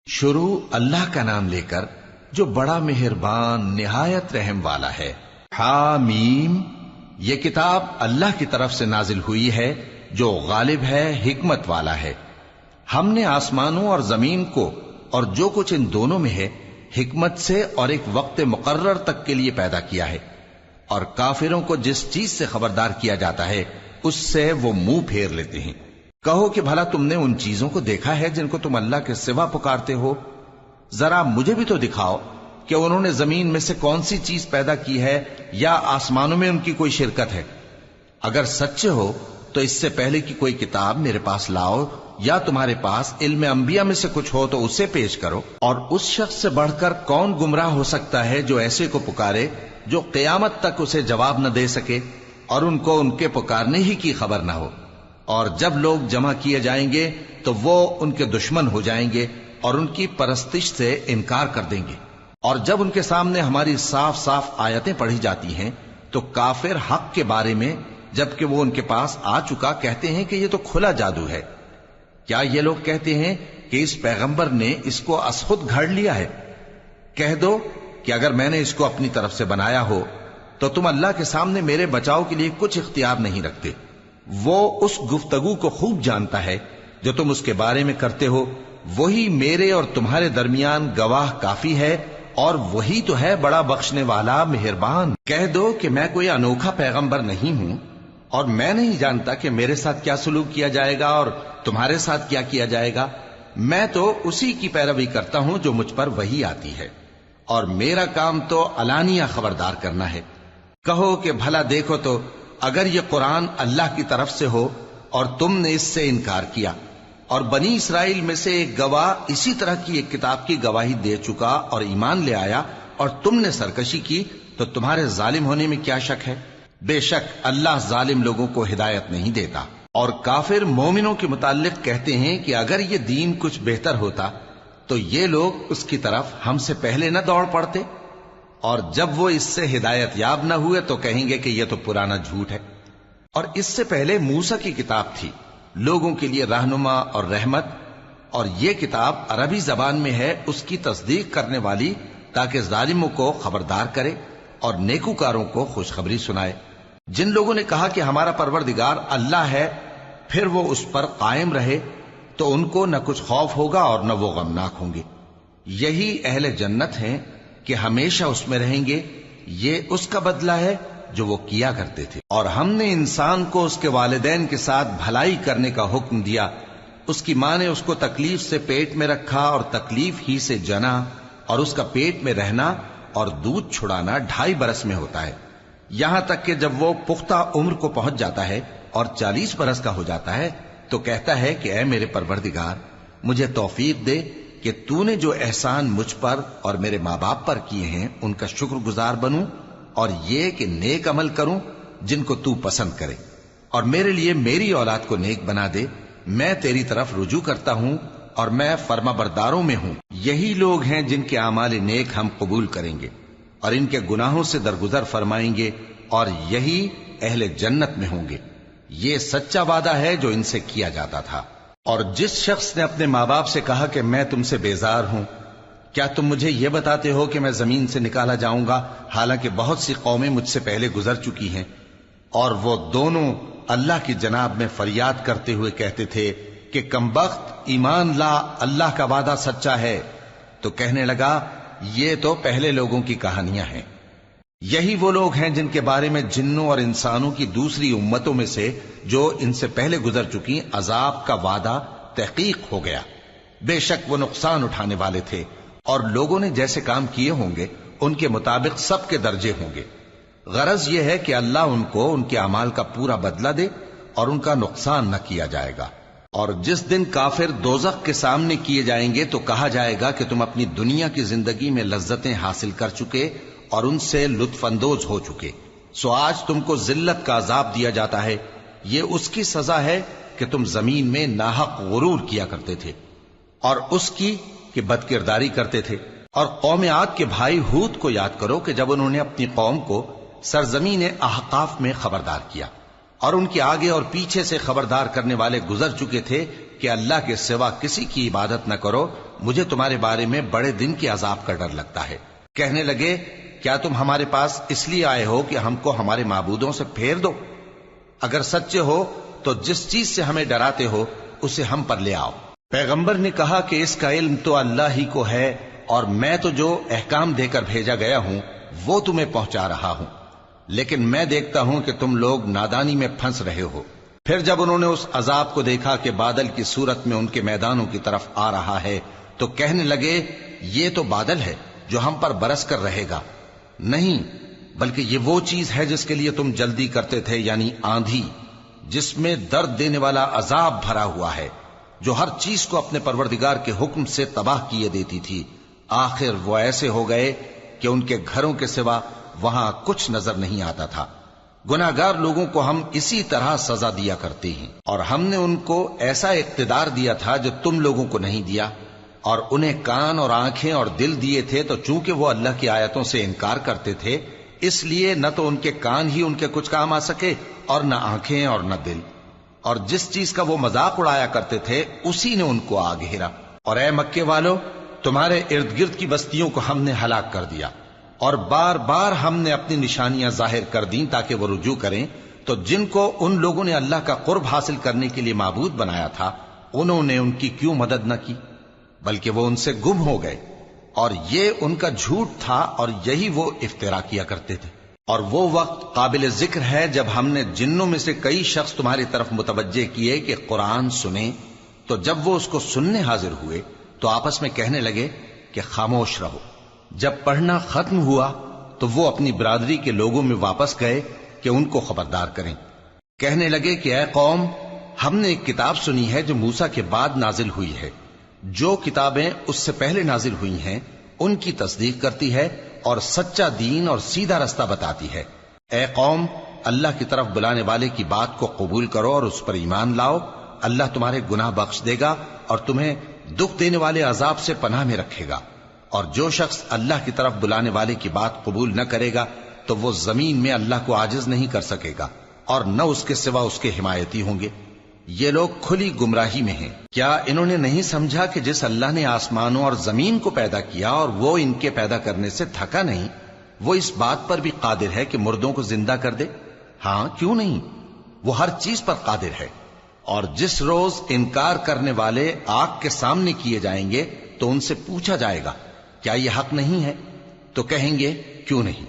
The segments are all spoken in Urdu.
شروع اللہ کا نام لے کر جو بڑا مہربان نہایت رحم والا ہے۔ حامیم، یہ کتاب اللہ کی طرف سے نازل ہوئی ہے جو غالب ہے، حکمت والا ہے۔ ہم نے آسمانوں اور زمین کو اور جو کچھ ان دونوں میں ہے حکمت سے اور ایک وقت مقرر تک کے لیے پیدا کیا ہے، اور کافروں کو جس چیز سے خبردار کیا جاتا ہے اس سے وہ منہ پھیر لیتے ہیں۔ کہو کہ بھلا تم نے ان چیزوں کو دیکھا ہے جن کو تم اللہ کے سوا پکارتے ہو؟ ذرا مجھے بھی تو دکھاؤ کہ انہوں نے زمین میں سے کون سی چیز پیدا کی ہے یا آسمانوں میں ان کی کوئی شرکت ہے؟ اگر سچے ہو تو اس سے پہلے کی کوئی کتاب میرے پاس لاؤ، یا تمہارے پاس علم انبیاء میں سے کچھ ہو تو اسے پیش کرو۔ اور اس شخص سے بڑھ کر کون گمراہ ہو سکتا ہے جو ایسے کو پکارے جو قیامت تک اسے جواب نہ دے سکے اور ان کو ان کے پکارنے ہی کی خبر نہ ہو۔ اور جب لوگ جمع کیے جائیں گے تو وہ ان کے دشمن ہو جائیں گے اور ان کی پرستش سے انکار کر دیں گے۔ اور جب ان کے سامنے ہماری صاف صاف آیتیں پڑھی جاتی ہیں تو کافر حق کے بارے میں جبکہ وہ ان کے پاس آ چکا کہتے ہیں کہ یہ تو کھلا جادو ہے۔ کیا یہ لوگ کہتے ہیں کہ اس پیغمبر نے اس کو از خود گھڑ لیا ہے؟ کہہ دو کہ اگر میں نے اس کو اپنی طرف سے بنایا ہو تو تم اللہ کے سامنے میرے بچاؤ کے لیے کچھ اختیار نہیں رکھتے۔ وہ اس گفتگو کو خوب جانتا ہے جو تم اس کے بارے میں کرتے ہو، وہی میرے اور تمہارے درمیان گواہ کافی ہے، اور وہی تو ہے بڑا بخشنے والا مہربان۔ کہہ دو کہ میں کوئی انوکھا پیغمبر نہیں ہوں، اور میں نہیں جانتا کہ میرے ساتھ کیا سلوک کیا جائے گا اور تمہارے ساتھ کیا کیا جائے گا۔ میں تو اسی کی پیروی کرتا ہوں جو مجھ پر وحی آتی ہے، اور میرا کام تو علانیہ خبردار کرنا ہے۔ کہو کہ بھلا دیکھو تو اگر یہ قرآن اللہ کی طرف سے ہو اور تم نے اس سے انکار کیا، اور بنی اسرائیل میں سے ایک گواہ اسی طرح کی ایک کتاب کی گواہی دے چکا اور ایمان لے آیا، اور تم نے سرکشی کی، تو تمہارے ظالم ہونے میں کیا شک ہے؟ بے شک اللہ ظالم لوگوں کو ہدایت نہیں دیتا۔ اور کافر مومنوں کے متعلق کہتے ہیں کہ اگر یہ دین کچھ بہتر ہوتا تو یہ لوگ اس کی طرف ہم سے پہلے نہ دوڑ پڑتے، اور جب وہ اس سے ہدایت یاب نہ ہوئے تو کہیں گے کہ یہ تو پرانا جھوٹ ہے۔ اور اس سے پہلے موسیٰ کی کتاب تھی، لوگوں کے لیے رہنما اور رحمت، اور یہ کتاب عربی زبان میں ہے اس کی تصدیق کرنے والی، تاکہ ظالموں کو خبردار کرے اور نیکوکاروں کو خوشخبری سنائے۔ جن لوگوں نے کہا کہ ہمارا پروردگار اللہ ہے، پھر وہ اس پر قائم رہے تو ان کو نہ کچھ خوف ہوگا اور نہ وہ غمناک ہوں گے۔ یہی اہل جنت ہیں کہ ہمیشہ اس میں رہیں گے، یہ اس کا بدلہ ہے جو وہ کیا کرتے تھے۔ اور ہم نے انسان کو اس کے والدین کے ساتھ بھلائی کرنے کا حکم دیا۔ اس کی ماں نے اس کو تکلیف سے پیٹ میں رکھا اور تکلیف ہی سے جنا، اور اس کا پیٹ میں رہنا اور دودھ چھڑانا 2.5 برس میں ہوتا ہے، یہاں تک کہ جب وہ پختہ عمر کو پہنچ جاتا ہے اور 40 برس کا ہو جاتا ہے تو کہتا ہے کہ اے میرے پروردگار، مجھے توفیق دے کہ تو نے جو احسان مجھ پر اور میرے ماں باپ پر کیے ہیں ان کا شکر گزار بنوں، اور یہ کہ نیک عمل کروں جن کو تو پسند کرے، اور میرے لیے میری اولاد کو نیک بنا دے۔ میں تیری طرف رجوع کرتا ہوں اور میں فرما برداروں میں ہوں۔ یہی لوگ ہیں جن کے اعمال نیک ہم قبول کریں گے اور ان کے گناہوں سے درگزر فرمائیں گے، اور یہی اہل جنت میں ہوں گے۔ یہ سچا وعدہ ہے جو ان سے کیا جاتا تھا۔ اور جس شخص نے اپنے ماں باپ سے کہا کہ میں تم سے بیزار ہوں، کیا تم مجھے یہ بتاتے ہو کہ میں زمین سے نکالا جاؤں گا، حالانکہ بہت سی قومیں مجھ سے پہلے گزر چکی ہیں؟ اور وہ دونوں اللہ کی جناب میں فریاد کرتے ہوئے کہتے تھے کہ کمبخت، ایمان لا، اللہ کا وعدہ سچا ہے۔ تو کہنے لگا یہ تو پہلے لوگوں کی کہانیاں ہیں۔ یہی وہ لوگ ہیں جن کے بارے میں جنوں اور انسانوں کی دوسری امتوں میں سے جو ان سے پہلے گزر چکی عذاب کا وعدہ تحقیق ہو گیا۔ بے شک وہ نقصان اٹھانے والے تھے، اور لوگوں نے جیسے کام کیے ہوں گے ان کے مطابق سب کے درجے ہوں گے۔ غرض یہ ہے کہ اللہ ان کو ان کے اعمال کا پورا بدلہ دے اور ان کا نقصان نہ کیا جائے گا۔ اور جس دن کافر دوزخ کے سامنے کیے جائیں گے تو کہا جائے گا کہ تم اپنی دنیا کی زندگی میں لذتیں حاصل کر چکے اور ان سے لطف اندوز ہو چکے، سو آج تم کو ذلت کا عذاب دیا جاتا ہے۔ یہ اس کی سزا ہے کہ تم زمین میں ناحق غرور کیا کرتے تھے، اور اس کی کہ بد کرداری کرتے تھے۔ اور قوم عاد کے بھائی ہود کو یاد کرو کہ جب انہوں نے اپنی قوم کو سرزمین احقاف میں خبردار کیا، اور ان کے آگے اور پیچھے سے خبردار کرنے والے گزر چکے تھے کہ اللہ کے سوا کسی کی عبادت نہ کرو، مجھے تمہارے بارے میں بڑے دن کے عذاب کا ڈر لگتا ہے۔ کہنے لگے کیا تم ہمارے پاس اس لیے آئے ہو کہ ہم کو ہمارے معبودوں سے پھیر دو؟ اگر سچے ہو تو جس چیز سے ہمیں ڈراتے ہو اسے ہم پر لے آؤ۔ پیغمبر نے کہا کہ اس کا علم تو اللہ ہی کو ہے، اور میں تو جو احکام دے کر بھیجا گیا ہوں وہ تمہیں پہنچا رہا ہوں، لیکن میں دیکھتا ہوں کہ تم لوگ نادانی میں پھنس رہے ہو۔ پھر جب انہوں نے اس عذاب کو دیکھا کہ بادل کی صورت میں ان کے میدانوں کی طرف آ رہا ہے تو کہنے لگے یہ تو بادل ہے جو ہم پر برس کر رہے گا۔ نہیں، بلکہ یہ وہ چیز ہے جس کے لیے تم جلدی کرتے تھے، یعنی آندھی، جس میں درد دینے والا عذاب بھرا ہوا ہے، جو ہر چیز کو اپنے پروردگار کے حکم سے تباہ کیے دیتی تھی۔ آخر وہ ایسے ہو گئے کہ ان کے گھروں کے سوا وہاں کچھ نظر نہیں آتا تھا۔ گناہگار لوگوں کو ہم اسی طرح سزا دیا کرتے ہیں، اور ہم نے ان کو ایسا اقتدار دیا تھا جو تم لوگوں کو نہیں دیا، اور انہیں کان اور آنکھیں اور دل دیے تھے، تو چونکہ وہ اللہ کی آیتوں سے انکار کرتے تھے اس لیے نہ تو ان کے کان ہی ان کے کچھ کام آ سکے اور نہ آنکھیں اور نہ دل، اور جس چیز کا وہ مذاق اڑایا کرتے تھے اسی نے ان کو آ گھیرا۔ اور اے مکے والو، تمہارے ارد گرد کی بستیوں کو ہم نے ہلاک کر دیا، اور بار بار ہم نے اپنی نشانیاں ظاہر کر دیں تاکہ وہ رجوع کریں، تو جن کو ان لوگوں نے اللہ کا قرب حاصل کرنے کے لیے معبود بنایا تھا انہوں نے ان کی کیوں مدد نہ کی، بلکہ وہ ان سے گم ہو گئے، اور یہ ان کا جھوٹ تھا اور یہی وہ افترا کیا کرتے تھے۔ اور وہ وقت قابل ذکر ہے جب ہم نے جنوں میں سے کئی شخص تمہاری طرف متوجہ کیے کہ قرآن سنیں، تو جب وہ اس کو سننے حاضر ہوئے تو آپس میں کہنے لگے کہ خاموش رہو۔ جب پڑھنا ختم ہوا تو وہ اپنی برادری کے لوگوں میں واپس گئے کہ ان کو خبردار کریں۔ کہنے لگے کہ اے قوم، ہم نے ایک کتاب سنی ہے جو موسیٰ کے بعد نازل ہوئی ہے، جو کتابیں اس سے پہلے نازل ہوئی ہیں ان کی تصدیق کرتی ہے اور سچا دین اور سیدھا رستہ بتاتی ہے۔ اے قوم، اللہ کی طرف بلانے والے کی بات کو قبول کرو اور اس پر ایمان لاؤ، اللہ تمہارے گناہ بخش دے گا اور تمہیں دکھ دینے والے عذاب سے پناہ میں رکھے گا۔ اور جو شخص اللہ کی طرف بلانے والے کی بات قبول نہ کرے گا تو وہ زمین میں اللہ کو عاجز نہیں کر سکے گا، اور نہ اس کے سوا اس کے حمایتی ہوں گے۔ یہ لوگ کھلی گمراہی میں ہیں۔ کیا انہوں نے نہیں سمجھا کہ جس اللہ نے آسمانوں اور زمین کو پیدا کیا اور وہ ان کے پیدا کرنے سے تھکا نہیں، وہ اس بات پر بھی قادر ہے کہ مردوں کو زندہ کر دے؟ ہاں، کیوں نہیں، وہ ہر چیز پر قادر ہے۔ اور جس روز انکار کرنے والے آگ کے سامنے کیے جائیں گے تو ان سے پوچھا جائے گا کیا یہ حق نہیں ہے؟ تو کہیں گے کیوں نہیں،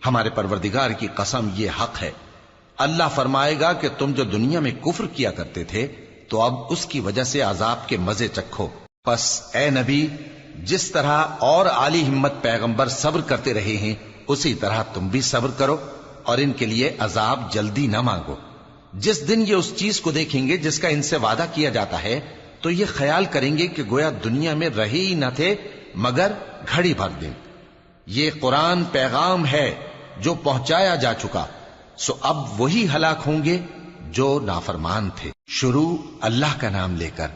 ہمارے پروردگار کی قسم یہ حق ہے۔ اللہ فرمائے گا کہ تم جو دنیا میں کفر کیا کرتے تھے تو اب اس کی وجہ سے عذاب کے مزے چکھو۔ پس اے نبی، جس طرح اور عالی ہمت پیغمبر صبر کرتے رہے ہیں اسی طرح تم بھی صبر کرو، اور ان کے لیے عذاب جلدی نہ مانگو۔ جس دن یہ اس چیز کو دیکھیں گے جس کا ان سے وعدہ کیا جاتا ہے تو یہ خیال کریں گے کہ گویا دنیا میں رہے ہی نہ تھے مگر گھڑی بھر دن۔ یہ قرآن پیغام ہے جو پہنچایا جا چکا، سو اب وہی ہلاک ہوں گے جو نافرمان تھے۔ شروع اللہ کا نام لے کر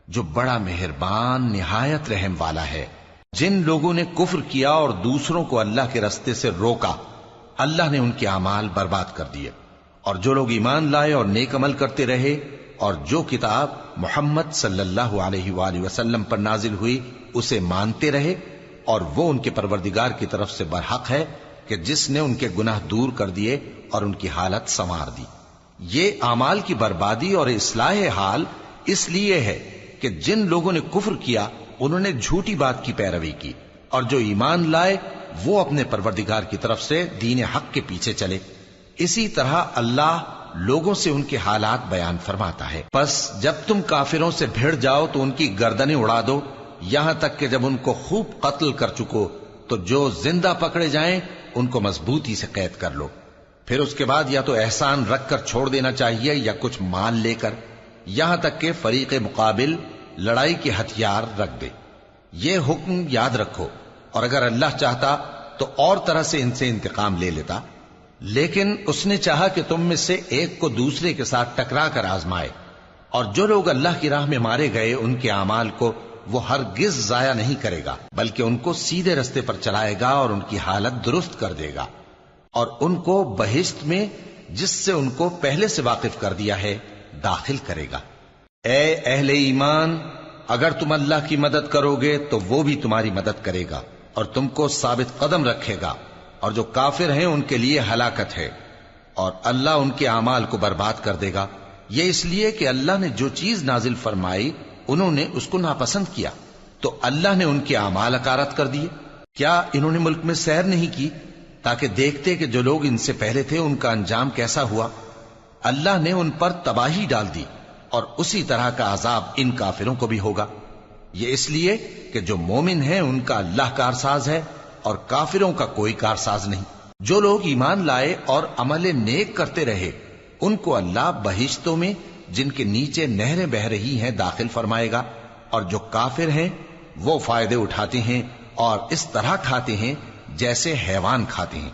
جو بڑا مہربان نہایت رحم والا ہے۔ جن لوگوں نے کفر کیا اور دوسروں کو اللہ کے رستے سے روکا، اللہ نے ان کے اعمال برباد کر دیے، اور جو لوگ ایمان لائے اور نیک عمل کرتے رہے اور جو کتاب محمد صلی اللہ علیہ وآلہ وسلم پر نازل ہوئی اسے مانتے رہے، اور وہ ان کے پروردگار کی طرف سے برحق ہے کہ جس نے ان کے گناہ دور کر دیے اور ان کی حالت سنوار دی۔ یہ اعمال کی بربادی اور اصلاح حال اس لیے ہے کہ جن لوگوں نے کفر کیا انہوں نے جھوٹی بات کی پیروی کی، اور جو ایمان لائے وہ اپنے پروردگار کی طرف سے دین حق کے پیچھے چلے۔ اسی طرح اللہ لوگوں سے ان کے حالات بیان فرماتا ہے۔ پس جب تم کافروں سے بھیڑ جاؤ تو ان کی گردنیں اڑا دو، یہاں تک کہ جب ان کو خوب قتل کر چکو تو جو زندہ پکڑے جائیں ان کو مضبوطی سے قید کر لو۔ پھر اس کے بعد یا تو احسان رکھ کر چھوڑ دینا چاہیے یا کچھ مال لے کر، یہاں تک کہ فریق مقابل لڑائی کے ہتھیار رکھ دے۔ یہ حکم یاد رکھو، اور اگر اللہ چاہتا تو اور طرح سے ان سے انتقام لے لیتا، لیکن اس نے چاہا کہ تم میں سے ایک کو دوسرے کے ساتھ ٹکرا کر آزمائے۔ اور جو لوگ اللہ کی راہ میں مارے گئے ان کے اعمال کو وہ ہرگز ضائع نہیں کرے گا، بلکہ ان کو سیدھے رستے پر چلائے گا اور ان کی حالت درست کر دے گا، اور ان کو بہشت میں جس سے ان کو پہلے سے واقف کر دیا ہے داخل کرے گا۔ اے اہل ایمان، اگر تم اللہ کی مدد کرو گے تو وہ بھی تمہاری مدد کرے گا اور تم کو ثابت قدم رکھے گا، اور جو کافر ہیں ان کے لیے ہلاکت ہے، اور اللہ ان کے اعمال کو برباد کر دے گا۔ یہ اس لیے کہ اللہ نے جو چیز نازل فرمائی انہوں نے اس کو ناپسند کیا، تو اللہ نے ان کے اعمال اکارت کر دیے۔ کیا انہوں نے ملک میں سیر نہیں کی تاکہ دیکھتے کہ جو لوگ ان سے پہلے تھے ان کا انجام کیسا ہوا؟ اللہ نے ان پر تباہی ڈال دی، اور اسی طرح کا عذاب ان کافروں کو بھی ہوگا۔ یہ اس لیے کہ جو مومن ہیں ان کا اللہ کارساز ہے اور کافروں کا کوئی کارساز نہیں۔ جو لوگ ایمان لائے اور عمل نیک کرتے رہے ان کو اللہ بہشتوں میں جن کے نیچے نہریں بہ رہی ہیں داخل فرمائے گا، اور جو کافر ہیں وہ فائدے اٹھاتے ہیں اور اس طرح کھاتے ہیں جیسے حیوان کھاتے ہیں،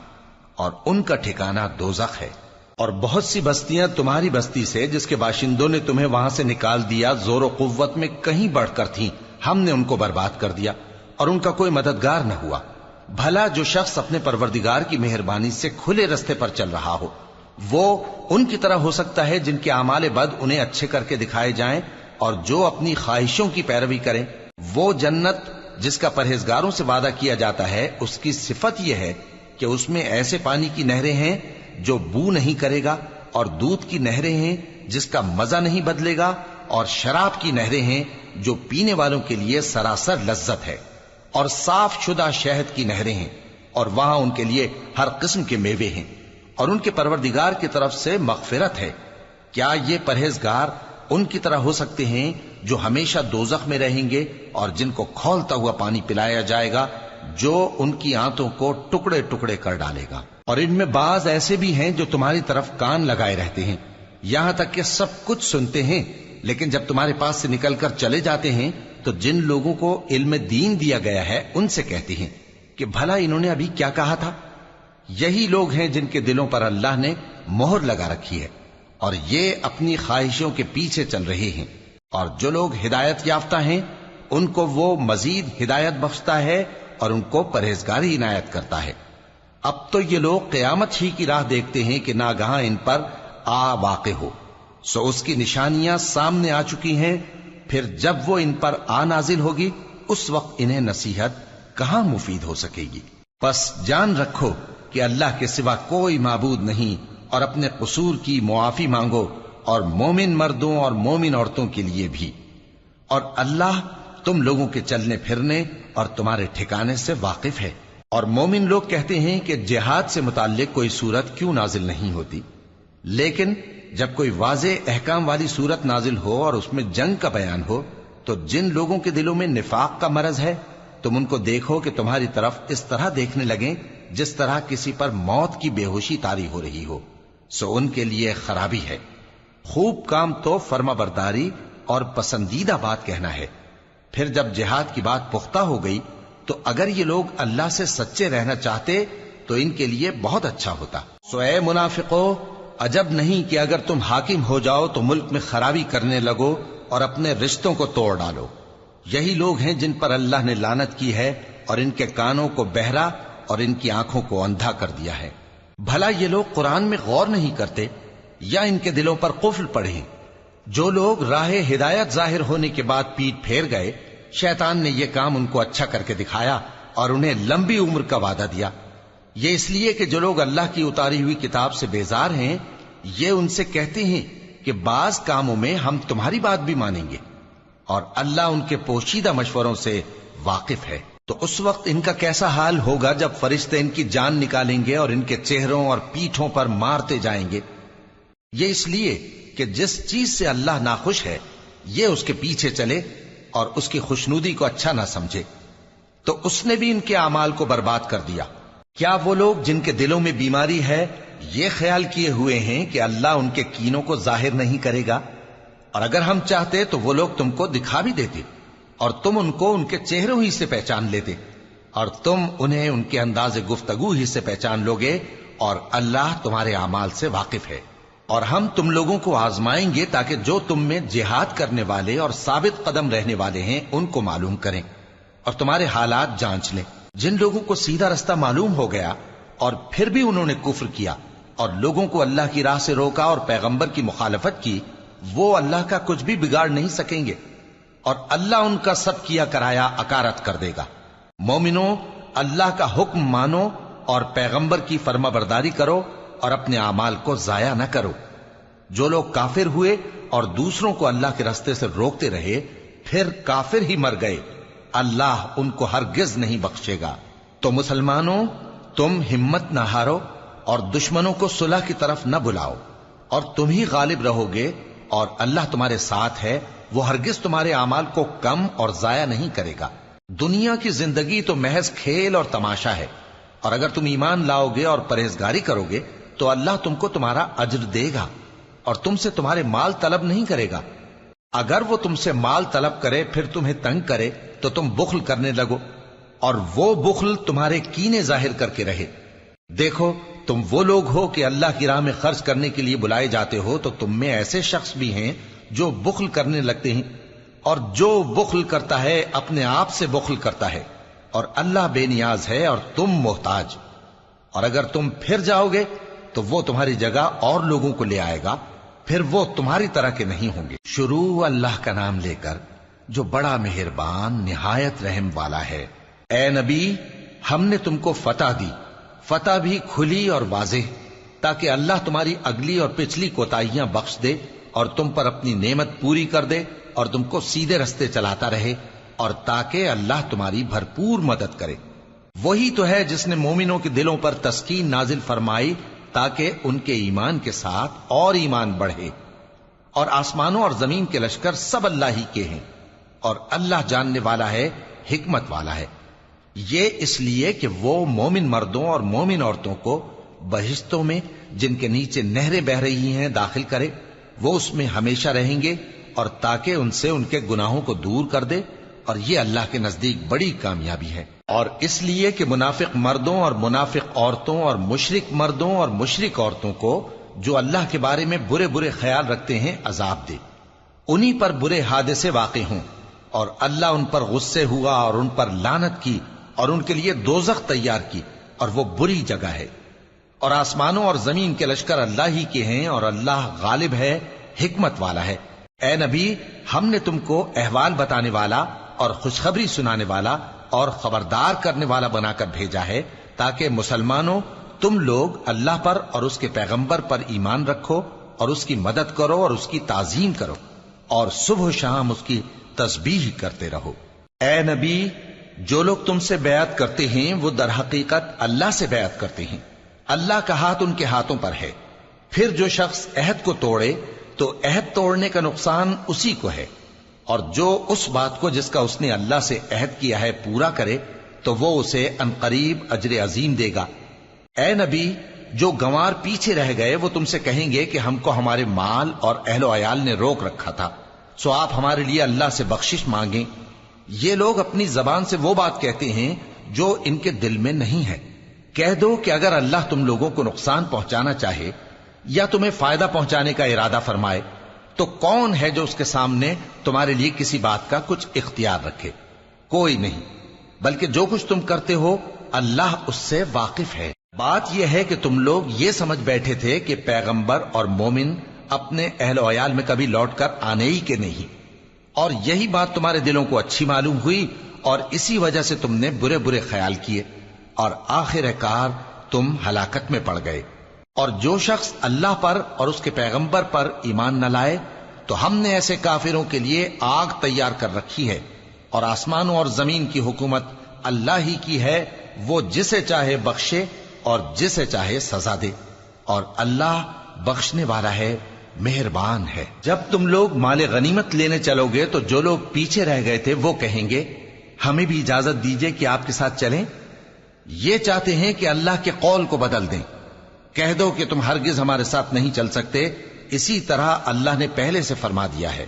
اور ان کا ٹھکانہ دوزخ ہے۔ اور بہت سی بستیاں تمہاری بستی سے جس کے باشندوں نے تمہیں وہاں سے نکال دیا زور و قوت میں کہیں بڑھ کر تھیں، ہم نے ان کو برباد کر دیا اور ان کا کوئی مددگار نہ ہوا۔ بھلا جو شخص اپنے پروردگار کی مہربانی سے کھلے رستے پر چل رہا ہو وہ ان کی طرح ہو سکتا ہے جن کے اعمال بد انہیں اچھے کر کے دکھائے جائیں، اور جو اپنی خواہشوں کی پیروی کریں۔ وہ جنت جس کا پرہیزگاروں سے وعدہ کیا جاتا ہے اس کی صفت یہ ہے کہ اس میں ایسے پانی کی نہریں ہیں جو بو نہیں کرے گا، اور دودھ کی نہریں ہیں جس کا مزہ نہیں بدلے گا، اور شراب کی نہریں ہیں جو پینے والوں کے لیے سراسر لذت ہے، اور صاف شدہ شہد کی نہریں ہیں، اور وہاں ان کے لیے ہر قسم کے میوے ہیں، اور ان کے پروردگار کی طرف سے مغفرت ہے۔ کیا یہ پرہیزگار ان کی طرح ہو سکتے ہیں جو ہمیشہ دوزخ میں رہیں گے اور جن کو کھولتا ہوا پانی پلایا جائے گا جو ان کی آنتوں کو ٹکڑے ٹکڑے کر ڈالے گا؟ اور ان میں بعض ایسے بھی ہیں جو تمہاری طرف کان لگائے رہتے ہیں، یہاں تک کہ سب کچھ سنتے ہیں، لیکن جب تمہارے پاس سے نکل کر چلے جاتے ہیں تو جن لوگوں کو علم دین دیا گیا ہے ان سے کہتے ہیں کہ بھلا انہوں نے ابھی کیا کہا تھا؟ یہی لوگ ہیں جن کے دلوں پر اللہ نے مہر لگا رکھی ہے، اور یہ اپنی خواہشوں کے پیچھے چل رہے ہیں۔ اور جو لوگ ہدایت یافتہ ہیں ان کو وہ مزید ہدایت بخشتا ہے اور ان کو پرہیزگاری عنایت کرتا ہے۔ اب تو یہ لوگ قیامت ہی کی راہ دیکھتے ہیں کہ ناگہاں ان پر آ واقع ہو، سو اس کی نشانیاں سامنے آ چکی ہیں، پھر جب وہ ان پر آ نازل ہوگی اس وقت انہیں نصیحت کہاں مفید ہو سکے گی۔ پس جان رکھو کہ اللہ کے سوا کوئی معبود نہیں، اور اپنے قصور کی معافی مانگو، اور مومن مردوں اور مومن عورتوں کے لیے بھی، اور اللہ تم لوگوں کے چلنے پھرنے اور تمہارے ٹھکانے سے واقف ہے۔ اور مومن لوگ کہتے ہیں کہ جہاد سے متعلق کوئی سورت کیوں نازل نہیں ہوتی، لیکن جب کوئی واضح احکام والی سورت نازل ہو اور اس میں جنگ کا بیان ہو تو جن لوگوں کے دلوں میں نفاق کا مرض ہے تم ان کو دیکھو کہ تمہاری طرف اس طرح دیکھنے لگیں جس طرح کسی پر موت کی بے ہوشی طاری ہو رہی ہو، سو ان کے لیے خرابی ہے۔ خوب کام تو فرما برداری اور پسندیدہ بات کہنا ہے۔ پھر جب جہاد کی بات پختہ ہو گئی تو اگر یہ لوگ اللہ سے سچے رہنا چاہتے تو ان کے لیے بہت اچھا ہوتا۔ سو اے منافقو، عجب نہیں کہ اگر تم حاکم ہو جاؤ تو ملک میں خرابی کرنے لگو اور اپنے رشتوں کو توڑ ڈالو۔ یہی لوگ ہیں جن پر اللہ نے لعنت کی ہے اور ان کے کانوں کو بہرا اور ان کی آنکھوں کو اندھا کر دیا ہے۔ بھلا یہ لوگ قرآن میں غور نہیں کرتے یا ان کے دلوں پر قفل پڑے ہیں؟ جو لوگ راہ ہدایت ظاہر ہونے کے بعد پیٹ پھیر گئے، شیطان نے یہ کام ان کو اچھا کر کے دکھایا اور انہیں لمبی عمر کا وعدہ دیا۔ یہ اس لیے کہ جو لوگ اللہ کی اتاری ہوئی کتاب سے بیزار ہیں یہ ان سے کہتے ہیں کہ بعض کاموں میں ہم تمہاری بات بھی مانیں گے، اور اللہ ان کے پوشیدہ مشوروں سے واقف ہے۔ تو اس وقت ان کا کیسا حال ہوگا جب فرشتے ان کی جان نکالیں گے اور ان کے چہروں اور پیٹھوں پر مارتے جائیں گے۔ یہ اس لیے کہ جس چیز سے اللہ ناخوش ہے یہ اس کے پیچھے چلے اور اس کی خوشنودی کو اچھا نہ سمجھے، تو اس نے بھی ان کے اعمال کو برباد کر دیا۔ کیا وہ لوگ جن کے دلوں میں بیماری ہے یہ خیال کیے ہوئے ہیں کہ اللہ ان کے کینوں کو ظاہر نہیں کرے گا؟ اور اگر ہم چاہتے تو وہ لوگ تم کو دکھا بھی دیتے اور تم ان کو ان کے چہروں ہی سے پہچان لیتے، اور تم انہیں ان کے انداز گفتگو ہی سے پہچان لوگے، اور اللہ تمہارے اعمال سے واقف ہے۔ اور ہم تم لوگوں کو آزمائیں گے تاکہ جو تم میں جہاد کرنے والے اور ثابت قدم رہنے والے ہیں ان کو معلوم کریں اور تمہارے حالات جانچ لیں۔ جن لوگوں کو سیدھا رستہ معلوم ہو گیا اور پھر بھی انہوں نے کفر کیا اور لوگوں کو اللہ کی راہ سے روکا اور پیغمبر کی مخالفت کی، وہ اللہ کا کچھ بھی بگاڑ نہیں سکیں گے، اور اللہ ان کا سب کیا کرایا اکارت کر دے گا۔ مومنو، اللہ کا حکم مانو اور پیغمبر کی فرما برداری کرو اور اپنے اعمال کو ضائع نہ کرو۔ جو لوگ کافر ہوئے اور دوسروں کو اللہ کے راستے سے روکتے رہے پھر کافر ہی مر گئے، اللہ ان کو ہرگز نہیں بخشے گا۔ تو مسلمانوں، تم ہمت نہ ہارو اور دشمنوں کو صلح کی طرف نہ بلاؤ، اور تم ہی غالب رہو گے، اور اللہ تمہارے ساتھ ہے، وہ ہرگز تمہارے اعمال کو کم اور ضائع نہیں کرے گا۔ دنیا کی زندگی تو محض کھیل اور تماشا ہے، اور اگر تم ایمان لاؤ گے اور پرہیزگاری کرو گے تو اللہ تم کو تمہارا اجر دے گا اور تم سے تمہارے مال طلب نہیں کرے گا۔ اگر وہ تم سے مال طلب کرے پھر تمہیں تنگ کرے تو تم بخل کرنے لگو، اور وہ بخل تمہارے کینے ظاہر کر کے رہے۔ دیکھو، تم وہ لوگ ہو کہ اللہ کی راہ میں خرچ کرنے کے لیے بلائے جاتے ہو، تو تم میں ایسے شخص بھی ہیں جو بخل کرنے لگتے ہیں، اور جو بخل کرتا ہے اپنے آپ سے بخل کرتا ہے، اور اللہ بے نیاز ہے اور تم محتاج۔ اور اگر تم پھر جاؤ گے تو وہ تمہاری جگہ اور لوگوں کو لے آئے گا، پھر وہ تمہاری طرح کے نہیں ہوں گے۔ شروع اللہ کا نام لے کر جو بڑا مہربان نہایت رحم والا ہے۔ اے نبی، ہم نے تم کو فتح دی، فتح بھی کھلی اور واضح، تاکہ اللہ تمہاری اگلی اور پچھلی کوتاہیاں بخش دے اور تم پر اپنی نعمت پوری کر دے اور تم کو سیدھے رستے چلاتا رہے، اور تاکہ اللہ تمہاری بھرپور مدد کرے۔ وہی تو ہے جس نے مومنوں کے دلوں پر تسکین نازل فرمائی تاکہ ان کے ایمان کے ساتھ اور ایمان بڑھے۔ اور آسمانوں اور زمین کے لشکر سب اللہ ہی کے ہیں، اور اللہ جاننے والا ہے، حکمت والا ہے۔ یہ اس لیے کہ وہ مومن مردوں اور مومن عورتوں کو بہشتوں میں جن کے نیچے نہریں بہ رہی ہیں داخل کرے، وہ اس میں ہمیشہ رہیں گے، اور تاکہ ان سے ان کے گناہوں کو دور کر دے، اور یہ اللہ کے نزدیک بڑی کامیابی ہے۔ اور اس لیے کہ منافق مردوں اور منافق عورتوں اور مشرک مردوں اور مشرک عورتوں کو جو اللہ کے بارے میں برے برے خیال رکھتے ہیں عذاب دے، انہی پر برے حادثے واقع ہوں، اور اللہ ان پر غصے ہوا اور ان پر لعنت کی اور ان کے لیے دوزخ تیار کی، اور وہ بری جگہ ہے۔ اور آسمانوں اور زمین کے لشکر اللہ ہی کے ہیں، اور اللہ غالب ہے، حکمت والا ہے۔ اے نبی، ہم نے تم کو احوال بتانے والا اور خوشخبری سنانے والا اور خبردار کرنے والا بنا کر بھیجا ہے، تاکہ مسلمانوں تم لوگ اللہ پر اور اس کے پیغمبر پر ایمان رکھو اور اس کی مدد کرو اور اس کی تعظیم کرو، اور صبح و شام اس کی تسبیح کرتے رہو۔ اے نبی، جو لوگ تم سے بیعت کرتے ہیں وہ در حقیقت اللہ سے بیعت کرتے ہیں، اللہ کا ہاتھ ان کے ہاتھوں پر ہے۔ پھر جو شخص عہد کو توڑے تو عہد توڑنے کا نقصان اسی کو ہے، اور جو اس بات کو جس کا اس نے اللہ سے عہد کیا ہے پورا کرے تو وہ اسے عنقریب اجر عظیم دے گا۔ اے نبی، جو گنوار پیچھے رہ گئے وہ تم سے کہیں گے کہ ہم کو ہمارے مال اور اہل و عیال نے روک رکھا تھا، سو آپ ہمارے لیے اللہ سے بخشش مانگیں۔ یہ لوگ اپنی زبان سے وہ بات کہتے ہیں جو ان کے دل میں نہیں ہے۔ کہہ دو کہ اگر اللہ تم لوگوں کو نقصان پہنچانا چاہے یا تمہیں فائدہ پہنچانے کا ارادہ فرمائے تو کون ہے جو اس کے سامنے تمہارے لیے کسی بات کا کچھ اختیار رکھے؟ کوئی نہیں، بلکہ جو کچھ تم کرتے ہو اللہ اس سے واقف ہے۔ بات یہ ہے کہ تم لوگ یہ سمجھ بیٹھے تھے کہ پیغمبر اور مومن اپنے اہل و عیال میں کبھی لوٹ کر آنے ہی کے نہیں، اور یہی بات تمہارے دلوں کو اچھی معلوم ہوئی اور اسی وجہ سے تم نے برے برے خیال کیے، اور آخر کار تم ہلاکت میں پڑ گئے۔ اور جو شخص اللہ پر اور اس کے پیغمبر پر ایمان نہ لائے تو ہم نے ایسے کافروں کے لیے آگ تیار کر رکھی ہے، اور آسمانوں اور زمین کی حکومت اللہ ہی کی ہے، وہ جسے چاہے بخشے اور جسے چاہے سزا دے، اور اللہ بخشنے والا ہے، مہربان ہے۔ جب تم لوگ مال غنیمت لینے چلو گے تو جو لوگ پیچھے رہ گئے تھے وہ کہیں گے ہمیں بھی اجازت دیجئے کہ آپ کے ساتھ چلیں، یہ چاہتے ہیں کہ اللہ کے قول کو بدل دیں۔ کہہ دو کہ تم ہرگز ہمارے ساتھ نہیں چل سکتے، اسی طرح اللہ نے پہلے سے فرما دیا ہے۔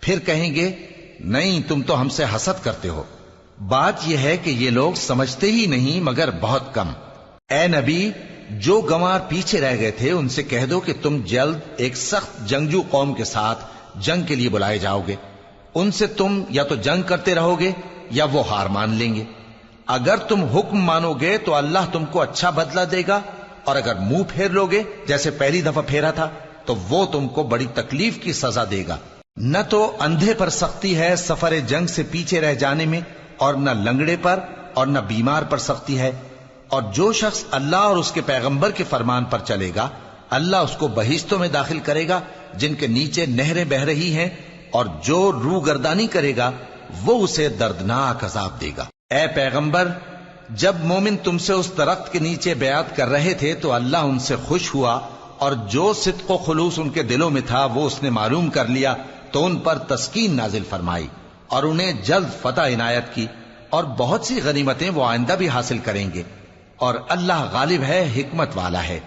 پھر کہیں گے نہیں، تم تو ہم سے حسد کرتے ہو۔ بات یہ ہے کہ یہ لوگ سمجھتے ہی نہیں مگر بہت کم۔ اے نبی، جو گنوار پیچھے رہ گئے تھے ان سے کہہ دو کہ تم جلد ایک سخت جنگجو قوم کے ساتھ جنگ کے لیے بلائے جاؤ گے، ان سے تم یا تو جنگ کرتے رہو گے یا وہ ہار مان لیں گے۔ اگر تم حکم مانو گے تو اللہ تم کو اچھا بدلہ دے گا، اور اگر منہ پھیر لو گے جیسے پہلی دفعہ پھیرا تھا تو وہ تم کو بڑی تکلیف کی سزا دے گا۔ نہ تو اندھے پر سختی ہے سفر جنگ سے پیچھے رہ جانے میں، اور نہ لنگڑے پر اور نہ بیمار پر سختی ہے، اور جو شخص اللہ اور اس کے پیغمبر کے فرمان پر چلے گا اللہ اس کو بہشتوں میں داخل کرے گا جن کے نیچے نہریں بہ رہی ہیں، اور جو روگردانی کرے گا وہ اسے دردناک عذاب دے گا۔ اے پیغمبر، جب مومن تم سے اس درخت کے نیچے بیعت کر رہے تھے تو اللہ ان سے خوش ہوا، اور جو صدق و خلوص ان کے دلوں میں تھا وہ اس نے معلوم کر لیا تو ان پر تسکین نازل فرمائی اور انہیں جلد فتح عنایت کی، اور بہت سی غنیمتیں وہ آئندہ بھی حاصل کریں گے، اور اللہ غالب ہے، حکمت والا ہے۔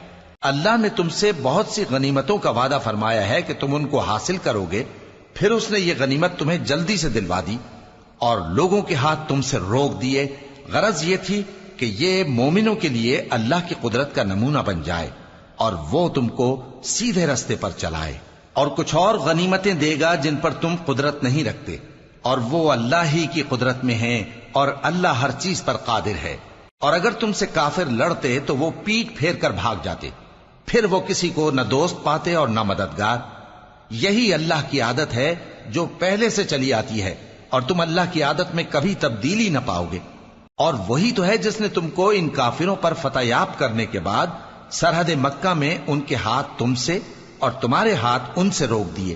اللہ نے تم سے بہت سی غنیمتوں کا وعدہ فرمایا ہے کہ تم ان کو حاصل کرو گے، پھر اس نے یہ غنیمت تمہیں جلدی سے دلوا دی اور لوگوں کے ہاتھ تم سے روک دیے۔ غرض یہ تھی کہ یہ مومنوں کے لیے اللہ کی قدرت کا نمونہ بن جائے اور وہ تم کو سیدھے رستے پر چلائے، اور کچھ اور غنیمتیں دے گا جن پر تم قدرت نہیں رکھتے، اور وہ اللہ ہی کی قدرت میں ہیں، اور اللہ ہر چیز پر قادر ہے۔ اور اگر تم سے کافر لڑتے تو وہ پیٹ پھیر کر بھاگ جاتے، پھر وہ کسی کو نہ دوست پاتے اور نہ مددگار۔ یہی اللہ کی عادت ہے جو پہلے سے چلی آتی ہے، اور تم اللہ کی عادت میں کبھی تبدیلی نہ پاؤ گے۔ اور وہی تو ہے جس نے تم کو ان کافروں پر فتح یاب کرنے کے بعد سرحد مکہ میں ان کے ہاتھ تم سے اور تمہارے ہاتھ ان سے روک دیے،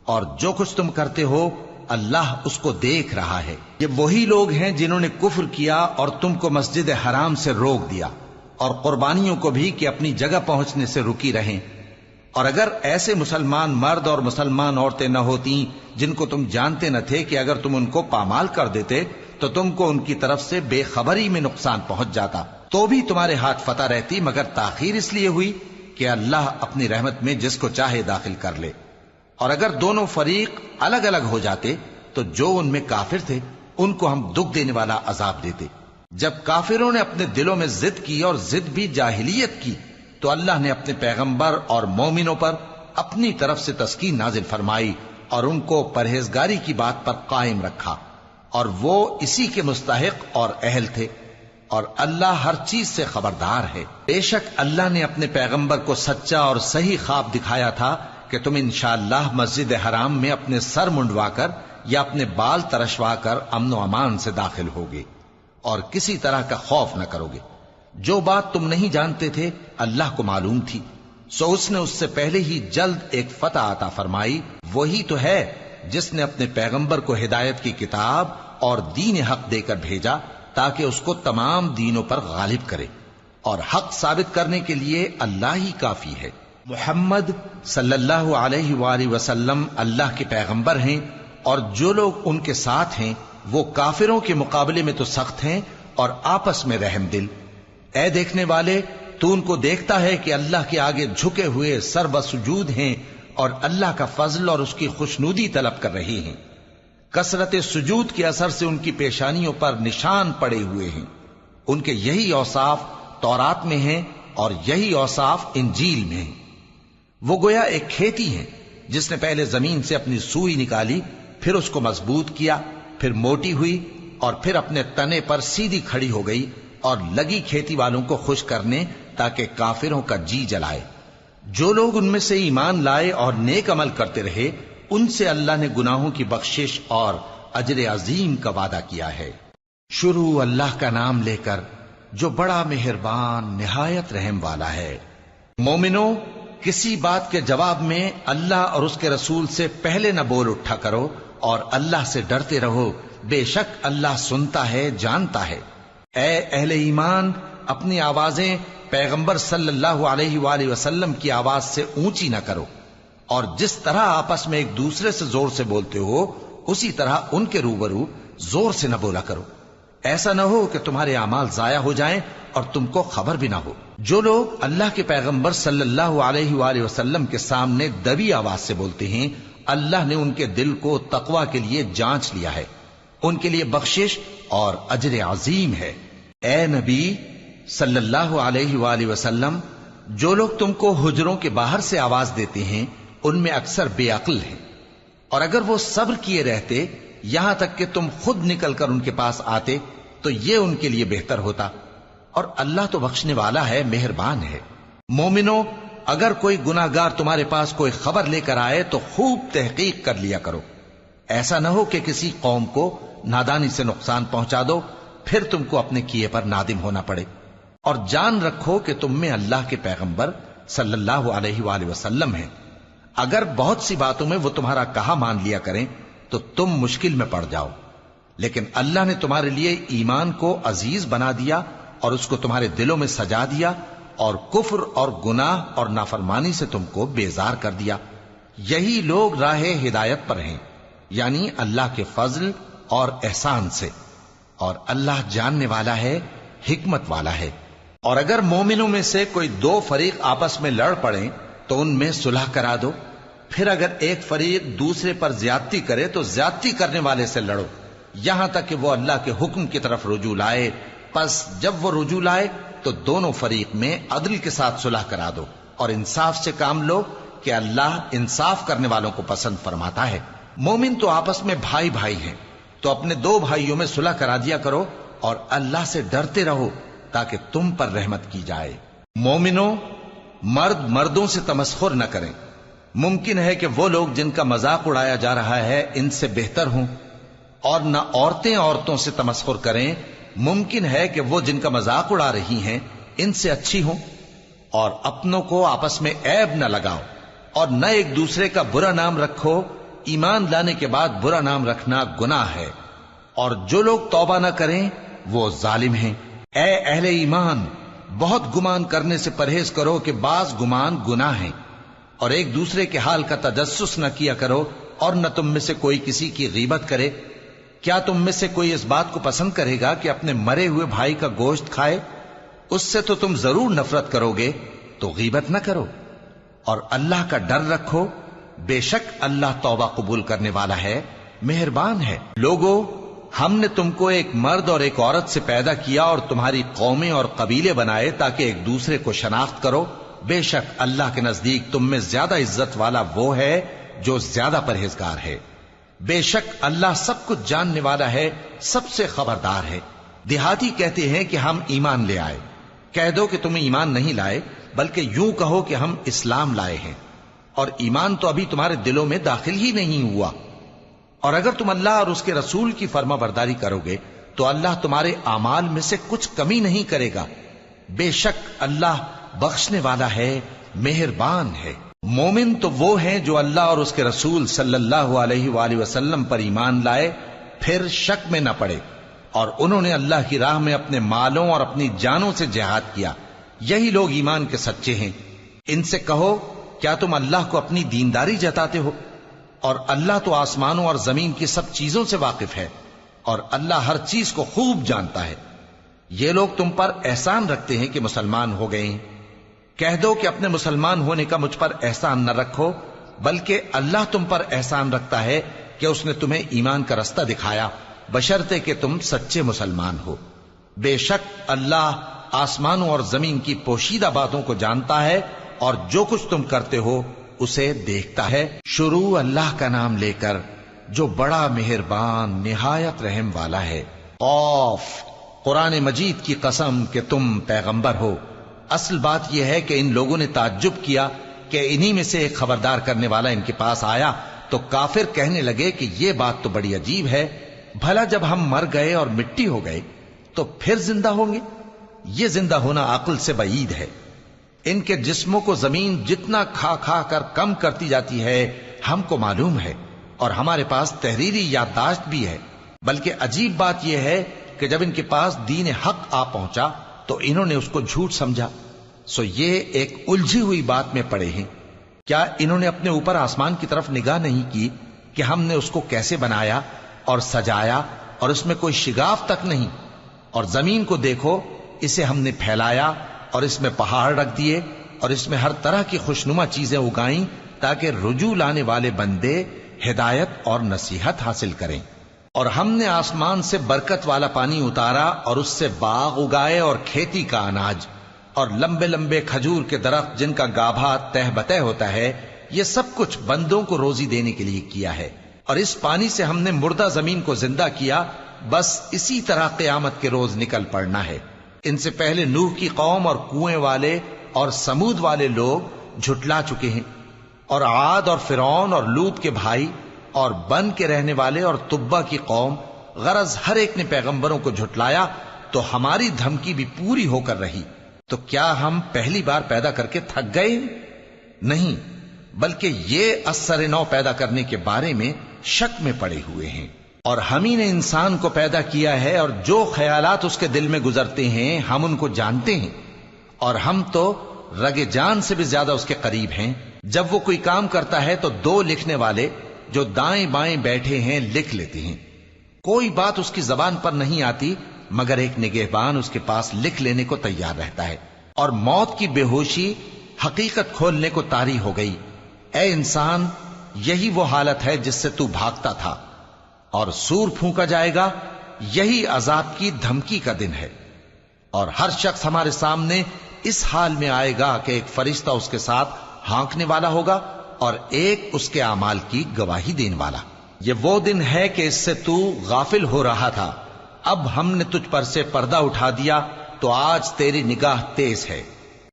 اور جو کچھ تم کرتے ہو اللہ اس کو دیکھ رہا ہے۔ یہ وہی لوگ ہیں جنہوں نے کفر کیا اور تم کو مسجد حرام سے روک دیا، اور قربانیوں کو بھی کہ اپنی جگہ پہنچنے سے رکی رہیں۔ اور اگر ایسے مسلمان مرد اور مسلمان عورتیں نہ ہوتی جن کو تم جانتے نہ تھے کہ اگر تم ان کو پامال کر دیتے تو تم کو ان کی طرف سے بے خبری میں نقصان پہنچ جاتا، تو بھی تمہارے ہاتھ فتح رہتی، مگر تاخیر اس لیے ہوئی کہ اللہ اپنی رحمت میں جس کو چاہے داخل کر لے۔ اور اگر دونوں فریق الگ الگ ہو جاتے تو جو ان میں کافر تھے ان کو ہم دکھ دینے والا عذاب دیتے۔ جب کافروں نے اپنے دلوں میں ضد کی، اور ضد بھی جاہلیت کی، تو اللہ نے اپنے پیغمبر اور مومنوں پر اپنی طرف سے تسکین نازل فرمائی اور ان کو پرہیزگاری کی بات پر قائم رکھا، اور وہ اسی کے مستحق اور اہل تھے، اور اللہ ہر چیز سے خبردار ہے۔ بے شک اللہ نے اپنے پیغمبر کو سچا اور صحیح خواب دکھایا تھا کہ تم انشاءاللہ مسجد حرام میں اپنے سر منڈوا کر یا اپنے بال ترشوا کر امن و امان سے داخل ہوگے اور کسی طرح کا خوف نہ کرو گے۔ جو بات تم نہیں جانتے تھے اللہ کو معلوم تھی، سو اس نے اس سے پہلے ہی جلد ایک فتح عطا فرمائی۔ وہی تو ہے جس نے اپنے پیغمبر کو ہدایت کی کتاب اور دین حق دے کر بھیجا تاکہ اس کو تمام دینوں پر غالب کرے، اور حق ثابت کرنے کے لیے اللہ ہی کافی ہے۔ محمد صلی اللہ علیہ وآلہ وسلم اللہ کے پیغمبر ہیں، اور جو لوگ ان کے ساتھ ہیں وہ کافروں کے مقابلے میں تو سخت ہیں اور آپس میں رحم دل۔ اے دیکھنے والے، تو ان کو دیکھتا ہے کہ اللہ کے آگے جھکے ہوئے سر بسجود ہیں اور اللہ کا فضل اور اس کی خوشنودی طلب کر رہے ہیں۔ کثرت سجود کے اثر سے ان کی پیشانیوں پر نشان پڑے ہوئے ہیں۔ ان کے یہی اوصاف تورات میں ہیں اور یہی اوصاف انجیل میں ہیں۔ وہ گویا ایک کھیتی ہے جس نے پہلے زمین سے اپنی سوئی نکالی، پھر اس کو مضبوط کیا، پھر موٹی ہوئی، اور پھر اپنے تنے پر سیدھی کھڑی ہو گئی، اور لگی کھیتی والوں کو خوش کرنے تاکہ کافروں کا جی جلائے۔ جو لوگ ان میں سے ایمان لائے اور نیک عمل کرتے رہے ان سے اللہ نے گناہوں کی بخشش اور اجر عظیم کا وعدہ کیا ہے۔ شروع اللہ کا نام لے کر جو بڑا مہربان نہایت رحم والا ہے۔ مومنو، کسی بات کے جواب میں اللہ اور اس کے رسول سے پہلے نہ بول اٹھا کرو، اور اللہ سے ڈرتے رہو، بے شک اللہ سنتا ہے، جانتا ہے۔ اے اہل ایمان، اپنی آوازیں پیغمبر صلی اللہ علیہ وآلہ وسلم کی آواز سے اونچی نہ کرو، اور جس طرح آپس میں ایک دوسرے سے زور سے بولتے ہو اسی طرح ان کے روبرو زور سے نہ بولا کرو، ایسا نہ ہو کہ تمہارے اعمال ضائع ہو جائیں اور تم کو خبر بھی نہ ہو۔ جو لوگ اللہ کے پیغمبر صلی اللہ علیہ وآلہ وسلم کے سامنے دبی آواز سے بولتے ہیں اللہ نے ان کے دل کو تقوی کے لیے جانچ لیا ہے، ان کے لیے بخشش اور اجر عظیم ہے۔ اے نبی صلی اللہ علیہ وآلہ وسلم، جو لوگ تم کو حجروں کے باہر سے آواز دیتے ہیں ان میں اکثر بے عقل ہیں، اور اگر وہ صبر کیے رہتے یہاں تک کہ تم خود نکل کر ان کے پاس آتے تو یہ ان کے لیے بہتر ہوتا، اور اللہ تو بخشنے والا ہے، مہربان ہے۔ مومنو، اگر کوئی گناہگار تمہارے پاس کوئی خبر لے کر آئے تو خوب تحقیق کر لیا کرو، ایسا نہ ہو کہ کسی قوم کو نادانی سے نقصان پہنچا دو، پھر تم کو اپنے کیے پر نادم ہونا پڑے۔ اور جان رکھو کہ تم میں اللہ کے پیغمبر صلی اللہ علیہ وآلہ وسلم ہیں، اگر بہت سی باتوں میں وہ تمہارا کہا مان لیا کریں تو تم مشکل میں پڑ جاؤ، لیکن اللہ نے تمہارے لیے ایمان کو عزیز بنا دیا اور اس کو تمہارے دلوں میں سجا دیا، اور کفر اور گناہ اور نافرمانی سے تم کو بیزار کر دیا۔ یہی لوگ راہ ہدایت پر ہیں، یعنی اللہ کے فضل اور احسان سے، اور اللہ جاننے والا ہے، حکمت والا ہے۔ اور اگر مومنوں میں سے کوئی دو فریق آپس میں لڑ پڑیں تو ان میں صلح کرا دو، پھر اگر ایک فریق دوسرے پر زیادتی کرے تو زیادتی کرنے والے سے لڑو، یہاں تک کہ وہ اللہ کے حکم کی طرف رجوع لائے۔ پس جب وہ رجوع لائے تو دونوں فریق میں عدل کے ساتھ صلح کرا دو، اور انصاف سے کام لو کہ اللہ انصاف کرنے والوں کو پسند فرماتا ہے۔ مومن تو آپس میں بھائی بھائی ہیں، تو اپنے دو بھائیوں میں صلح کرا دیا کرو، اور اللہ سے ڈرتے رہو تاکہ تم پر رحمت کی جائے۔ مومنوں، مرد مردوں سے تمسخر نہ کریں۔ ممکن ہے کہ وہ لوگ جن کا مذاق اڑایا جا رہا ہے ان سے بہتر ہوں، اور نہ عورتیں عورتوں سے تمسخر کریں۔ ممکن ہے کہ وہ جن کا مذاق اڑا رہی ہیں ان سے اچھی ہوں۔ اور اپنوں کو آپس میں عیب نہ لگاؤ، اور نہ ایک دوسرے کا برا نام رکھو۔ ایمان لانے کے بعد برا نام رکھنا گناہ ہے، اور جو لوگ توبہ نہ کریں وہ ظالم ہیں۔ اے اہل ایمان، بہت گمان کرنے سے پرہیز کرو کہ بعض گمان گناہ ہیں، اور ایک دوسرے کے حال کا تجسس نہ کیا کرو، اور نہ تم میں سے کوئی کسی کی غیبت کرے۔ کیا تم میں سے کوئی اس بات کو پسند کرے گا کہ اپنے مرے ہوئے بھائی کا گوشت کھائے؟ اس سے تو تم ضرور نفرت کرو گے، تو غیبت نہ کرو، اور اللہ کا ڈر رکھو، بے شک اللہ توبہ قبول کرنے والا ہے، مہربان ہے۔ لوگو، ہم نے تم کو ایک مرد اور ایک عورت سے پیدا کیا اور تمہاری قومیں اور قبیلے بنائے تاکہ ایک دوسرے کو شناخت کرو۔ بے شک اللہ کے نزدیک تم میں زیادہ عزت والا وہ ہے جو زیادہ پرہیزگار ہے۔ بے شک اللہ سب کچھ جاننے والا ہے، سب سے خبردار ہے۔ دیہاتی کہتے ہیں کہ ہم ایمان لے آئے، کہہ دو کہ تم ایمان نہیں لائے، بلکہ یوں کہو کہ ہم اسلام لائے ہیں، اور ایمان تو ابھی تمہارے دلوں میں داخل ہی نہیں ہوا۔ اور اگر تم اللہ اور اس کے رسول کی فرما برداری کرو گے تو اللہ تمہارے اعمال میں سے کچھ کمی نہیں کرے گا۔ بے شک اللہ بخشنے والا ہے، مہربان ہے۔ مومن تو وہ ہیں جو اللہ اور اس کے رسول صلی اللہ علیہ وآلہ وسلم پر ایمان لائے، پھر شک میں نہ پڑے، اور انہوں نے اللہ کی راہ میں اپنے مالوں اور اپنی جانوں سے جہاد کیا۔ یہی لوگ ایمان کے سچے ہیں۔ ان سے کہو، کیا تم اللہ کو اپنی دینداری جتاتے ہو؟ اور اللہ تو آسمانوں اور زمین کی سب چیزوں سے واقف ہے، اور اللہ ہر چیز کو خوب جانتا ہے۔ یہ لوگ تم پر احسان رکھتے ہیں کہ مسلمان ہو گئے ہیں۔ کہہ دو کہ اپنے مسلمان ہونے کا مجھ پر احسان نہ رکھو، بلکہ اللہ تم پر احسان رکھتا ہے کہ اس نے تمہیں ایمان کا رستہ دکھایا، بشرطے کہ تم سچے مسلمان ہو۔ بے شک اللہ آسمانوں اور زمین کی پوشیدہ باتوں کو جانتا ہے، اور جو کچھ تم کرتے ہو اسے دیکھتا ہے۔ شروع اللہ کا نام لے کر جو بڑا مہربان نہایت رحم والا ہے۔ قاف، قرآن مجید کی قسم کہ تم پیغمبر ہو۔ اصل بات یہ ہے کہ ان لوگوں نے تعجب کیا کہ انہی میں سے ایک خبردار کرنے والا ان کے پاس آیا، تو کافر کہنے لگے کہ یہ بات تو بڑی عجیب ہے، بھلا جب ہم مر گئے اور مٹی ہو گئے تو پھر زندہ ہوں گے؟ یہ زندہ ہونا عقل سے بعید ہے۔ ان کے جسموں کو زمین جتنا کھا کھا کر کم کرتی جاتی ہے ہم کو معلوم ہے، اور ہمارے پاس تحریری یادداشت بھی ہے۔ بلکہ عجیب بات یہ ہے کہ جب ان کے پاس دین حق آ پہنچا تو انہوں نے اس کو جھوٹ سمجھا، سو یہ ایک الجھی ہوئی بات میں پڑے ہیں۔ کیا انہوں نے اپنے اوپر آسمان کی طرف نگاہ نہیں کی کہ ہم نے اس کو کیسے بنایا اور سجایا، اور اس میں کوئی شگاف تک نہیں؟ اور زمین کو دیکھو، اسے ہم نے پھیلایا اور اس میں پہاڑ رکھ دیے، اور اس میں ہر طرح کی خوشنما چیزیں اگائیں تاکہ رجوع لانے والے بندے ہدایت اور نصیحت حاصل کریں۔ اور ہم نے آسمان سے برکت والا پانی اتارا اور اس سے باغ اگائے اور کھیتی کا اناج، اور لمبے لمبے کھجور کے درخت جن کا گابھا تہ بتہ ہوتا ہے۔ یہ سب کچھ بندوں کو روزی دینے کے لیے کیا ہے۔ اور اس پانی سے ہم نے مردہ زمین کو زندہ کیا، بس اسی طرح قیامت کے روز نکل پڑنا ہے۔ ان سے پہلے نوح کی قوم اور کنویں والے اور سمود والے لوگ جھٹلا چکے ہیں، اور عاد اور فرعون اور لوط کے بھائی اور بن کے رہنے والے اور تبا کی قوم، غرض ہر ایک نے پیغمبروں کو جھٹلایا، تو ہماری دھمکی بھی پوری ہو کر رہی۔ تو کیا ہم پہلی بار پیدا کر کے تھک گئے؟ نہیں، بلکہ یہ اثر نو پیدا کرنے کے بارے میں شک میں پڑے ہوئے ہیں۔ اور ہم ہی نے انسان کو پیدا کیا ہے، اور جو خیالات اس کے دل میں گزرتے ہیں ہم ان کو جانتے ہیں، اور ہم تو رگ جان سے بھی زیادہ اس کے قریب ہیں۔ جب وہ کوئی کام کرتا ہے تو دو لکھنے والے جو دائیں بائیں بیٹھے ہیں لکھ لیتے ہیں۔ کوئی بات اس کی زبان پر نہیں آتی مگر ایک نگہبان اس کے پاس لکھ لینے کو تیار رہتا ہے۔ اور موت کی بے ہوشی حقیقت کھولنے کو طاری ہو گئی۔ اے انسان، یہی وہ حالت ہے جس سے تو بھاگتا تھا، اور سور پھونکا جائے گا، یہی عذاب کی دھمکی کا دن ہے۔ اور ہر شخص ہمارے سامنے اس حال میں آئے گا کہ ایک فرشتہ اس کے ساتھ ہانکنے والا ہوگا اور ایک اس کے اعمال کی گواہی دینے والا۔ یہ وہ دن ہے کہ اس سے تو غافل ہو رہا تھا، اب ہم نے تجھ پر سے پردہ اٹھا دیا تو آج تیری نگاہ تیز ہے۔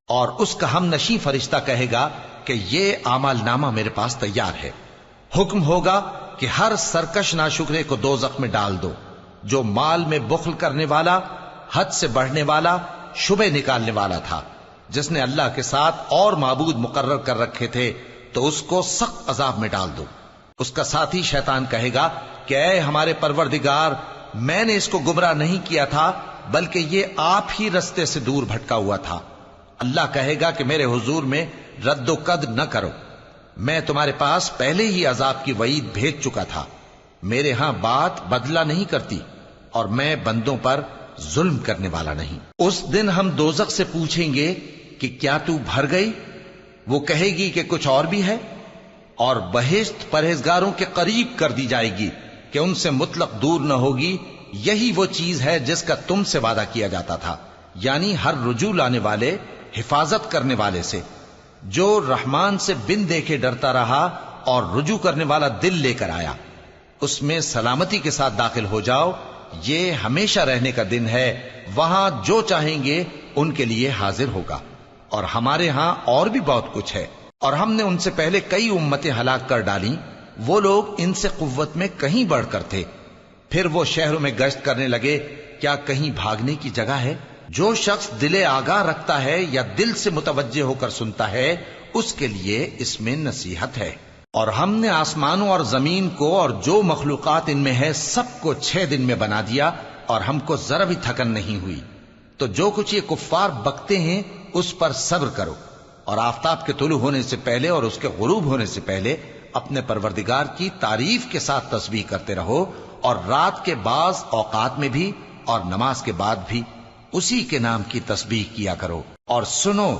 اور اس کا ہم نشیں فرشتہ کہے گا کہ یہ اعمال نامہ میرے پاس تیار ہے۔ حکم ہوگا کہ ہر سرکش ناشکرے کو دوزخ میں ڈال دو، جو مال میں بخل کرنے والا، حد سے بڑھنے والا، شبہ نکالنے والا تھا، جس نے اللہ کے ساتھ اور معبود مقرر کر رکھے تھے، تو اس کو سخت عذاب میں ڈال دو۔ اس کا ساتھی شیطان کہے گا کہ اے ہمارے پروردگار، میں نے اس کو گمراہ نہیں کیا تھا بلکہ یہ آپ ہی رستے سے دور بھٹکا ہوا تھا۔ اللہ کہے گا کہ میرے حضور میں رد و قد نہ کرو، میں تمہارے پاس پہلے ہی عذاب کی وعید بھیج چکا تھا۔ میرے ہاں بات بدلہ نہیں کرتی، اور میں بندوں پر ظلم کرنے والا نہیں۔ اس دن ہم دوزخ سے پوچھیں گے کہ کیا تو بھر گئی؟ وہ کہے گی کہ کچھ اور بھی ہے۔ اور بہشت پرہیزگاروں کے قریب کر دی جائے گی کہ ان سے مطلق دور نہ ہوگی۔ یہی وہ چیز ہے جس کا تم سے وعدہ کیا جاتا تھا، یعنی ہر رجوع لانے والے، حفاظت کرنے والے سے، جو رحمان سے بن دیکھے ڈرتا رہا اور رجوع کرنے والا دل لے کر آیا، اس میں سلامتی کے ساتھ داخل ہو جاؤ۔ یہ ہمیشہ رہنے کا دن ہے، وہاں جو چاہیں گے ان کے لیے حاضر ہوگا۔ اور ہمارے ہاں اور بھی بہت کچھ ہے، اور ہم نے ان سے پہلے کئی امتیں ہلاک کر ڈالیں، وہ لوگ ان سے قوت میں کہیں بڑھ کر تھے۔ پھر وہ شہروں میں گشت کرنے لگے، کیا کہیں بھاگنے کی جگہ ہے؟ جو شخص دل آگاہ رکھتا ہے یا دل سے متوجہ ہو کر سنتا ہے، اس کے لیے اس میں نصیحت ہے۔ اور ہم نے آسمانوں اور زمین کو اور جو مخلوقات ان میں ہے سب کو 6 دن میں بنا دیا، اور ہم کو ذرا بھی تھکن نہیں ہوئی۔ تو جو کچھ یہ کفار بکتے ہیں اس پر صبر کرو، اور آفتاب کے طلوع ہونے سے پہلے اور اس کے غروب ہونے سے پہلے اپنے پروردگار کی تعریف کے ساتھ تسبیح کرتے رہو، اور رات کے بعض اوقات میں بھی اور نماز کے بعد بھی اسی کے نام کی تسبیح کیا کرو۔ اور سنو،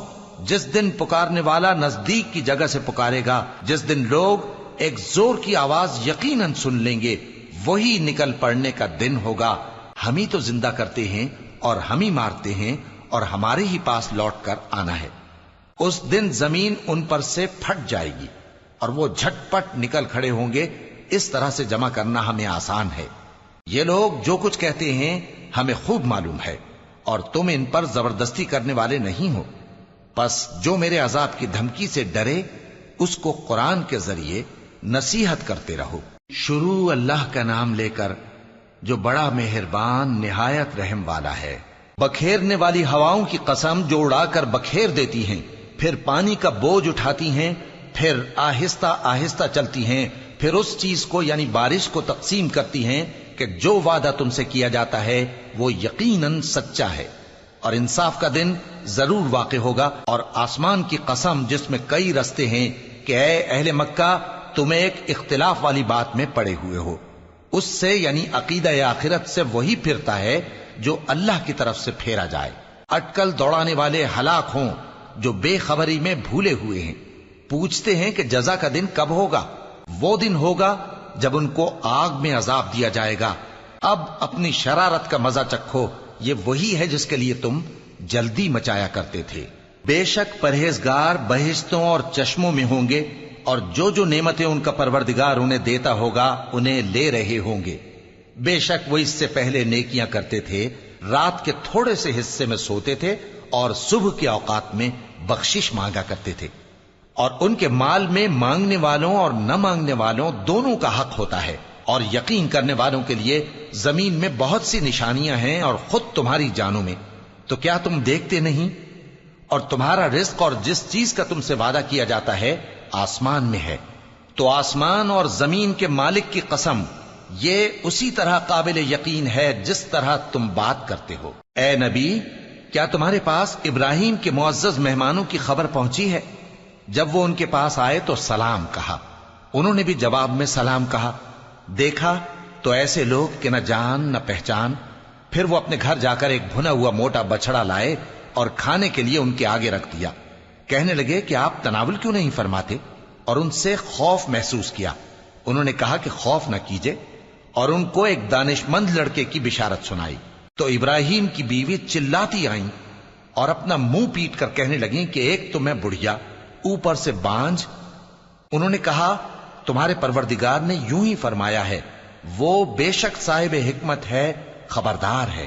جس دن پکارنے والا نزدیک کی جگہ سے پکارے گا، جس دن لوگ ایک زور کی آواز یقیناً سن لیں گے، وہی نکل پڑنے کا دن ہوگا۔ ہم ہی تو زندہ کرتے ہیں اور ہم ہی مارتے ہیں، اور ہمارے ہی پاس لوٹ کر آنا ہے۔ اس دن زمین ان پر سے پھٹ جائے گی، اور وہ جھٹ پٹ نکل کھڑے ہوں گے۔ اس طرح سے جمع کرنا ہمیں آسان ہے۔ یہ لوگ جو کچھ کہتے ہیں ہمیں خوب معلوم ہے، اور تم ان پر زبردستی کرنے والے نہیں ہو۔ پس جو میرے عذاب کی دھمکی سے ڈرے، اس کو قرآن کے ذریعے نصیحت کرتے رہو۔ شروع اللہ کا نام لے کر جو بڑا مہربان نہایت رحم والا ہے۔ بکھیرنے والی ہواؤں کی قسم جو اڑا کر بکھیر دیتی ہیں، پھر پانی کا بوجھ اٹھاتی ہیں، پھر آہستہ آہستہ چلتی ہیں، پھر اس چیز کو یعنی بارش کو تقسیم کرتی ہیں کہ جو وعدہ تم سے کیا جاتا ہے وہ یقیناً سچا ہے، اور انصاف کا دن ضرور واقع ہوگا۔ اور آسمان کی قسم جس میں کئی رستے ہیں کہ اے اہل مکہ، تم ایک اختلاف والی بات میں پڑے ہوئے ہو، اس سے یعنی عقیدہ آخرت سے وہی پھرتا ہے جو اللہ کی طرف سے پھیرا جائے۔ اٹکل دوڑانے والے ہلاک ہوں جو بے خبری میں بھولے ہوئے ہیں۔ پوچھتے ہیں کہ جزا کا دن کب ہوگا؟ وہ دن ہوگا جب ان کو آگ میں عذاب دیا جائے گا۔ اب اپنی شرارت کا مزہ چکھو، یہ وہی ہے جس کے لیے تم جلدی مچایا کرتے تھے۔ بے شک پرہیزگار بہشتوں اور چشموں میں ہوں گے، اور جو نعمتیں ان کا پروردگار انہیں دیتا ہوگا انہیں لے رہے ہوں گے۔ بے شک وہ اس سے پہلے نیکیاں کرتے تھے، رات کے تھوڑے سے حصے میں سوتے تھے، اور صبح کے اوقات میں بخشش مانگا کرتے تھے۔ اور ان کے مال میں مانگنے والوں اور نہ مانگنے والوں دونوں کا حق ہوتا ہے، اور یقین کرنے والوں کے لیے زمین میں بہت سی نشانیاں ہیں اور خود تمہاری جانوں میں، تو کیا تم دیکھتے نہیں؟ اور تمہارا رزق اور جس چیز کا تم سے وعدہ کیا جاتا ہے آسمان میں ہے، تو آسمان اور زمین کے مالک کی قسم، یہ اسی طرح قابل یقین ہے جس طرح تم بات کرتے ہو۔ اے نبی، کیا تمہارے پاس ابراہیم کے معزز مہمانوں کی خبر پہنچی ہے؟ جب وہ ان کے پاس آئے تو سلام کہا، انہوں نے بھی جواب میں سلام کہا۔ دیکھا تو ایسے لوگ کہ نہ جان نہ پہچان۔ پھر وہ اپنے گھر جا کر ایک بھنا ہوا موٹا بچڑا لائے اور کھانے کے لیے ان کے آگے رکھ دیا۔ کہنے لگے کہ آپ تناول کیوں نہیں فرماتے؟ اور ان سے خوف محسوس کیا۔ انہوں نے کہا کہ خوف نہ کیجے، اور ان کو ایک دانش مند لڑکے کی بشارت سنائی۔ تو ابراہیم کی بیوی چلاتی آئیں اور اپنا منہ پیٹ کر کہنے لگیں کہ ایک تو میں بڑھیا، اوپر سے بانجھ۔ انہوں نے کہا تمہارے پروردگار نے یوں ہی فرمایا ہے، وہ بے شک صاحب حکمت ہے، خبردار ہے۔